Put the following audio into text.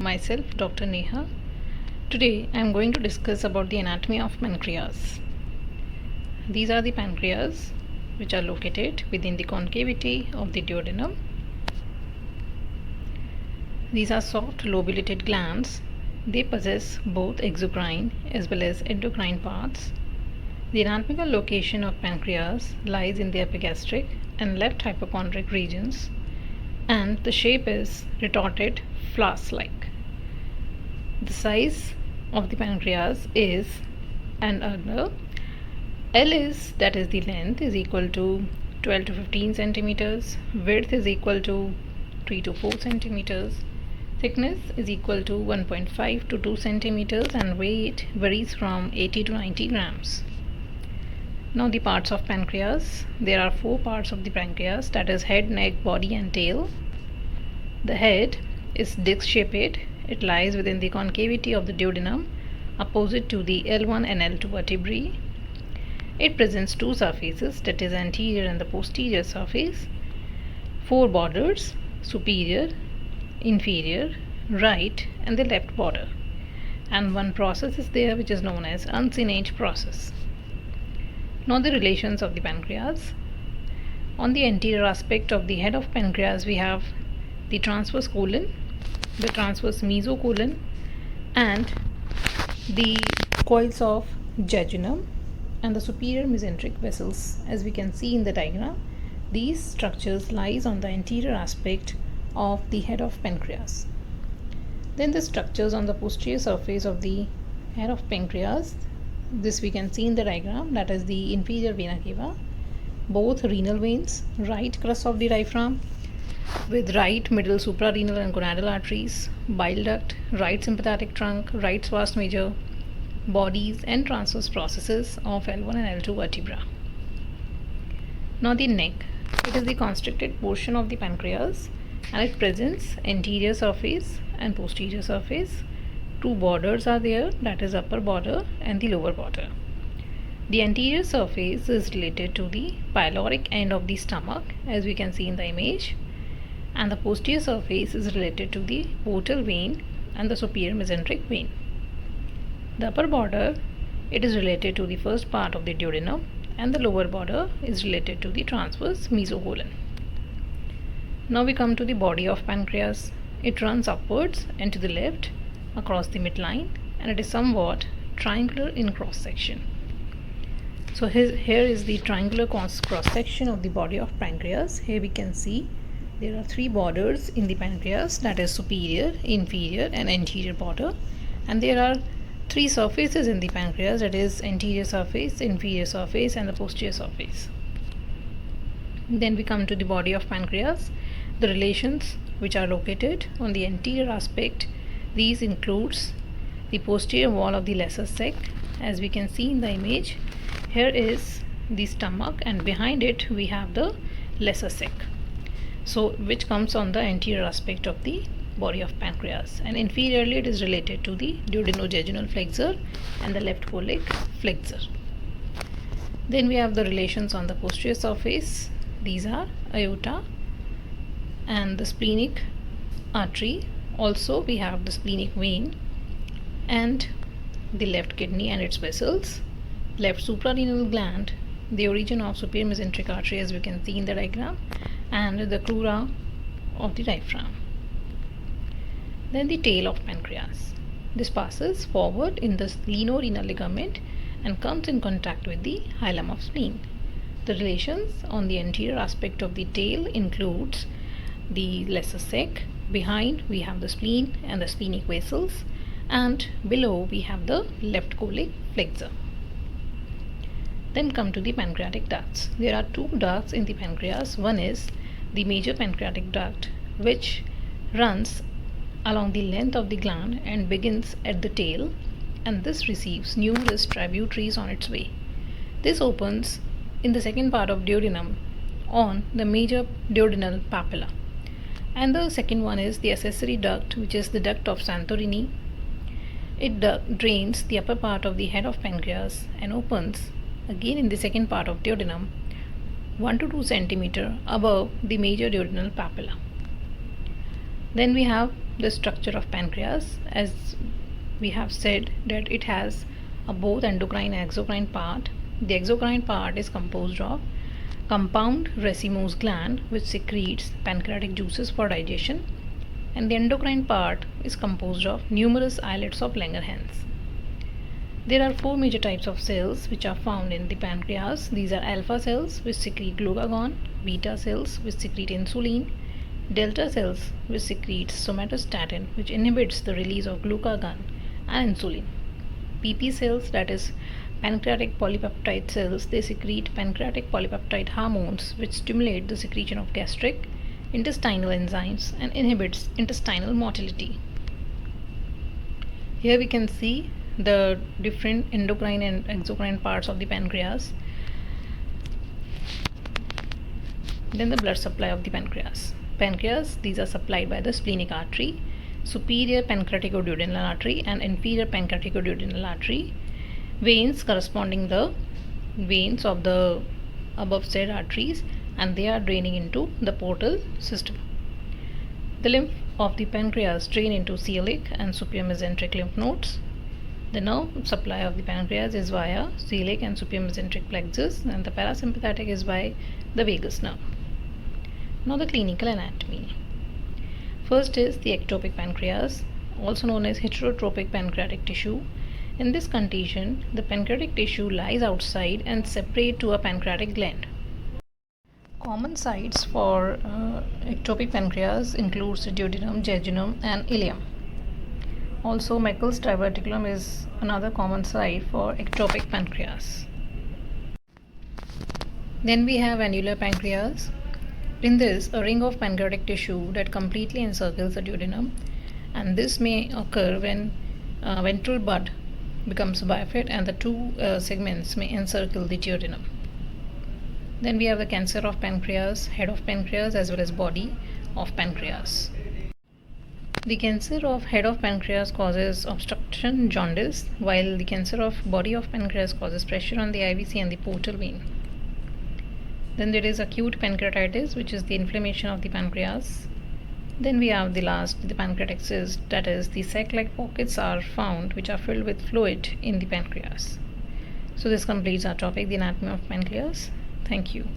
Myself, Dr. Neha. Today I am going to discuss about the anatomy of pancreas. These are the pancreas which are located within the concavity of the duodenum. These are soft lobulated glands. They possess both exocrine as well as endocrine parts. The anatomical location of pancreas lies in the epigastric and left hypochondric regions, and the shape is retorted flask-like. The size of the pancreas is and under L is, that is the length, is equal to 12 to 15 centimeters, width is equal to 3 to 4 centimeters, thickness is equal to 1.5 to 2 centimeters, and weight varies from 80 to 90 grams. Now the parts of pancreas. There are 4 parts of the pancreas, that is head, neck, body and tail. The head is disc-shaped. It lies within the concavity of the duodenum, opposite to the L1 and L2 vertebrae. It presents 2 surfaces, that is anterior and the posterior surface, 4 borders, superior, inferior, right and the left border, and one process is there which is known as uncinate process. Now the relations of the pancreas. On the anterior aspect of the head of pancreas we have the transverse colon, the transverse mesocolon and the coils of jejunum and the superior mesenteric vessels. As we can see in the diagram, these structures lies on the anterior aspect of the head of pancreas. Then the structures on the posterior surface of the head of pancreas, this we can see in the diagram, that is the inferior vena cava, both renal veins, right crus of the diaphragm with right middle suprarenal and gonadal arteries, bile duct, right sympathetic trunk, right vas major, bodies and transverse processes of L1 and L2 vertebra. Now the neck. It is the constricted portion of the pancreas and it presents anterior surface and posterior surface. 2 borders are there, that is upper border and the lower border. The anterior surface is related to the pyloric end of the stomach, as we can see in the image, and the posterior surface is related to the portal vein and the superior mesenteric vein. The upper border, it is related to the first part of the duodenum, and the lower border is related to the transverse mesocolon. Now we come to the body of pancreas. It runs upwards and to the left across the midline, and it is somewhat triangular in cross section. So here is the triangular cross section of the body of pancreas. Here we can see there are 3 borders in the pancreas, that is superior, inferior and anterior border, and there are 3 surfaces in the pancreas, that is anterior surface, inferior surface and the posterior surface. Then we come to the body of pancreas. The relations which are located on the anterior aspect, these includes the posterior wall of the lesser sac. As we can see in the image, here is the stomach and behind it we have the lesser sac, so which comes on the anterior aspect of the body of pancreas, and inferiorly it is related to the duodenojejunal flexure and the left colic flexure. Then we have the relations on the posterior surface. These are aorta and the splenic artery. Also we have the splenic vein and the left kidney and its vessels, left suprarenal gland, the origin of superior mesenteric artery as we can see in the diagram, and the crura of the diaphragm. Then the tail of pancreas. This passes forward in the splenorenal ligament and comes in contact with the hilum of spleen. The relations on the anterior aspect of the tail includes the lesser sac, behind we have the spleen and the splenic vessels, and below we have the left colic flexure. Then come to the pancreatic ducts. There are 2 ducts in the pancreas. One is the major pancreatic duct, which runs along the length of the gland and begins at the tail, and this receives numerous tributaries on its way. This opens in the second part of duodenum on the major duodenal papilla. And the second one is the accessory duct, which is the duct of Santorini. It drains the upper part of the head of pancreas and opens again in the second part of duodenum 1 to 2 centimeter above the major duodenal papilla. Then we have the structure of pancreas. As we have said that it has a both endocrine and exocrine part. The exocrine part is composed of compound racemose gland which secretes pancreatic juices for digestion, and the endocrine part is composed of numerous islets of Langerhans. There are four major types of cells which are found in the pancreas. These are alpha cells which secrete glucagon, beta cells which secrete insulin, delta cells which secretes somatostatin which inhibits the release of glucagon and insulin. PP cells, that is pancreatic polypeptide cells, they secrete pancreatic polypeptide hormones which stimulate the secretion of gastric, intestinal enzymes and inhibits intestinal motility. Here we can see the different endocrine and exocrine parts of the pancreas. Then the blood supply of the pancreas. Pancreas, these are supplied by the splenic artery, superior pancreaticoduodenal artery and inferior pancreaticoduodenal artery. Veins corresponding the veins of the above said arteries, and they are draining into the portal system. The lymph of the pancreas drain into celiac and superior mesenteric lymph nodes. The nerve supply of the pancreas is via celiac and superior mesenteric plexus, and the parasympathetic is by the vagus nerve. Now the clinical anatomy. First is the ectopic pancreas, also known as heterotropic pancreatic tissue. In this condition, the pancreatic tissue lies outside and separate to a pancreatic gland. Common sites for ectopic pancreas includes duodenum, jejunum and ileum. Also, Meckel's diverticulum is another common site for ectopic pancreas. Then we have annular pancreas. In this, a ring of pancreatic tissue that completely encircles the duodenum, and this may occur when ventral bud becomes bifid and the two segments may encircle the duodenum. Then we have the cancer of pancreas, head of pancreas as well as body of pancreas. The cancer of head of pancreas causes obstruction, jaundice, while the cancer of body of pancreas causes pressure on the IVC and the portal vein. Then there is acute pancreatitis, which is the inflammation of the pancreas. Then we have the last, the pancreatic cyst, that is the sac-like pockets are found which are filled with fluid in the pancreas. So this completes our topic, the anatomy of pancreas. Thank you.